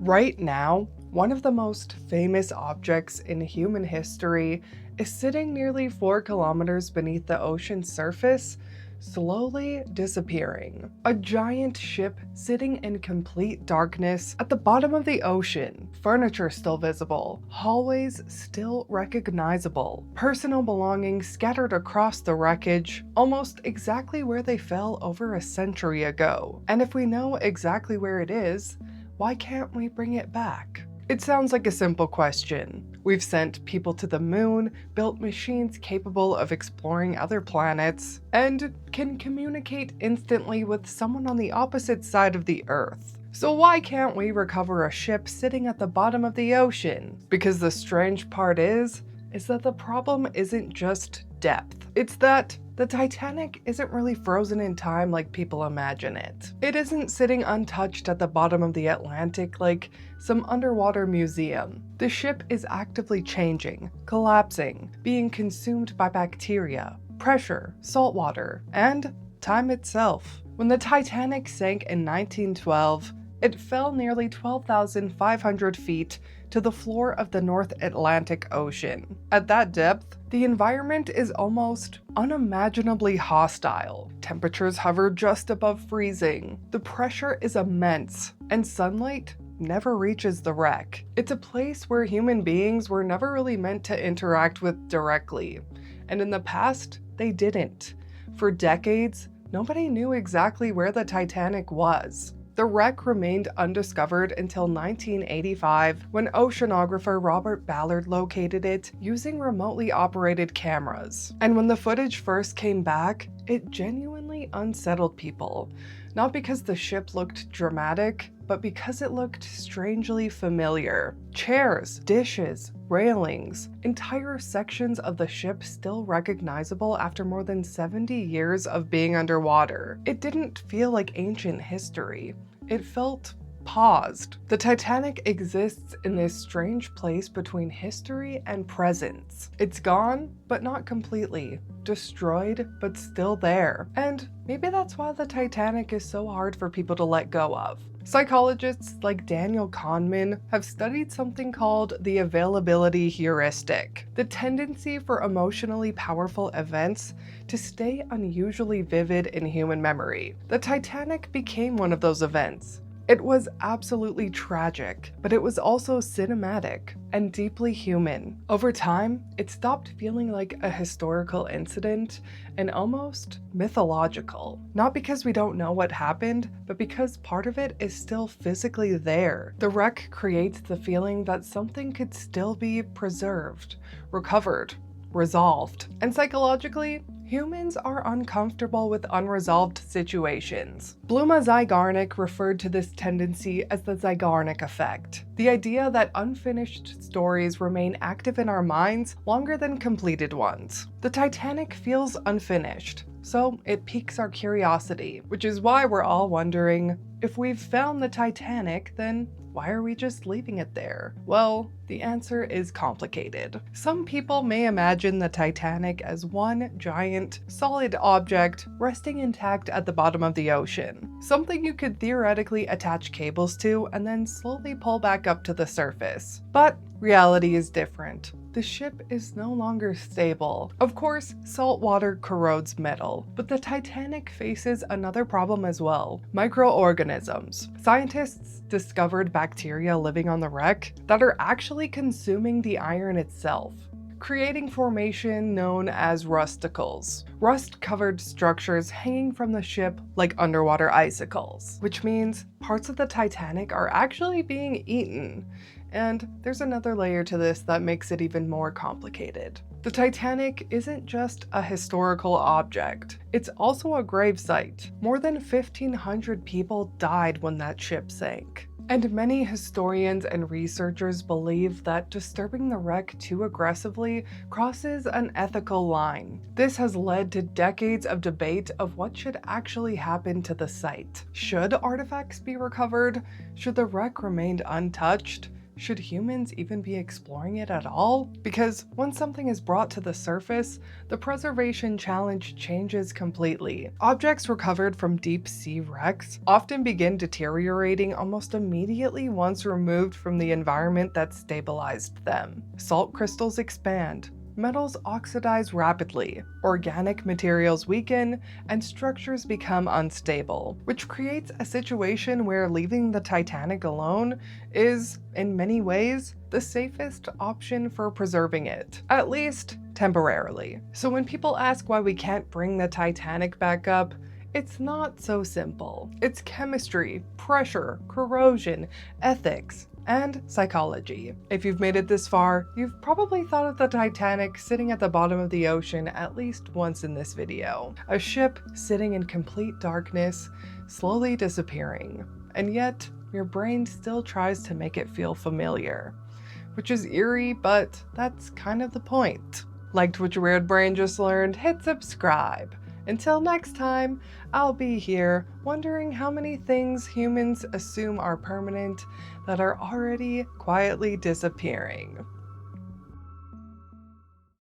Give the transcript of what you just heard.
Right now, one of the most famous objects in human history is sitting nearly 4 kilometers beneath the ocean's surface, slowly disappearing. A giant ship sitting in complete darkness at the bottom of the ocean, furniture still visible, hallways still recognizable, personal belongings scattered across the wreckage, almost exactly where they fell over a century ago. And if we know exactly where it is, why can't we bring it back? It sounds like a simple question. We've sent people to the moon, built machines capable of exploring other planets, and can communicate instantly with someone on the opposite side of the Earth. So why can't we recover a ship sitting at the bottom of the ocean? Because the strange part is that the problem isn't just depth. It's that the Titanic isn't really frozen in time like people imagine it. It isn't sitting untouched at the bottom of the Atlantic like some underwater museum. The ship is actively changing, collapsing, being consumed by bacteria, pressure, salt water, and time itself. When the Titanic sank in 1912, it fell nearly 12,500 feet to the floor of the North Atlantic Ocean. At that depth, the environment is almost unimaginably hostile. Temperatures hover just above freezing. The pressure is immense, and sunlight never reaches the wreck. It's a place where human beings were never really meant to interact with directly, and in the past, they didn't. For decades, nobody knew exactly where the Titanic was. The wreck remained undiscovered until 1985, when oceanographer Robert Ballard located it using remotely operated cameras. And when the footage first came back, it genuinely unsettled people. Not because the ship looked dramatic, but because it looked strangely familiar. Chairs, dishes, railings, entire sections of the ship still recognizable after more than 70 years of being underwater. It didn't feel like ancient history. It felt paused. The Titanic exists in this strange place between history and presence. It's gone, but not completely. Destroyed, but still there. And maybe that's why the Titanic is so hard for people to let go of. Psychologists like Daniel Kahneman have studied something called the availability heuristic, the tendency for emotionally powerful events to stay unusually vivid in human memory. The Titanic became one of those events. It was absolutely tragic, but it was also cinematic and deeply human. Over time, it stopped feeling like a historical incident and almost mythological. Not because we don't know what happened, but because part of it is still physically there. The wreck creates the feeling that something could still be preserved, recovered, resolved. And psychologically, humans are uncomfortable with unresolved situations. Bluma Zygarnik referred to this tendency as the Zygarnik effect, the idea that unfinished stories remain active in our minds longer than completed ones. The Titanic feels unfinished, so it piques our curiosity, which is why we're all wondering, if we've found the Titanic, then why are we just leaving it there? Well, the answer is complicated. Some people may imagine the Titanic as one giant, solid object resting intact at the bottom of the ocean, something you could theoretically attach cables to and then slowly pull back up to the surface. But reality is different. The ship is no longer stable. Of course, salt water corrodes metal, but the Titanic faces another problem as well: microorganisms. Scientists discovered bacteria living on the wreck that are actually consuming the iron itself, creating formation known as rusticles, rust-covered structures hanging from the ship like underwater icicles, which means parts of the Titanic are actually being eaten. And there's another layer to this that makes it even more complicated. The Titanic isn't just a historical object, it's also a gravesite. More than 1,500 people died when that ship sank. And many historians and researchers believe that disturbing the wreck too aggressively crosses an ethical line. This has led to decades of debate of what should actually happen to the site. Should artifacts be recovered? Should the wreck remain untouched? should humans even be exploring it at all? Because once something is brought to the surface, the preservation challenge changes completely. Objects recovered from deep sea wrecks often begin deteriorating almost immediately once removed from the environment that stabilized them. Salt crystals expand, metals oxidize rapidly, organic materials weaken, and structures become unstable, which creates a situation where leaving the Titanic alone is, in many ways, the safest option for preserving it, at least temporarily. So when people ask why we can't bring the Titanic back up, it's not so simple. It's chemistry, pressure, corrosion, ethics, and psychology. If you've made it this far, you've probably thought of the Titanic sitting at the bottom of the ocean at least once in this video. A ship sitting in complete darkness, slowly disappearing. And yet, your brain still tries to make it feel familiar. Which is eerie, but that's kind of the point. Liked what your weird brain just learned? Hit subscribe. Until next time, I'll be here wondering how many things humans assume are permanent that are already quietly disappearing.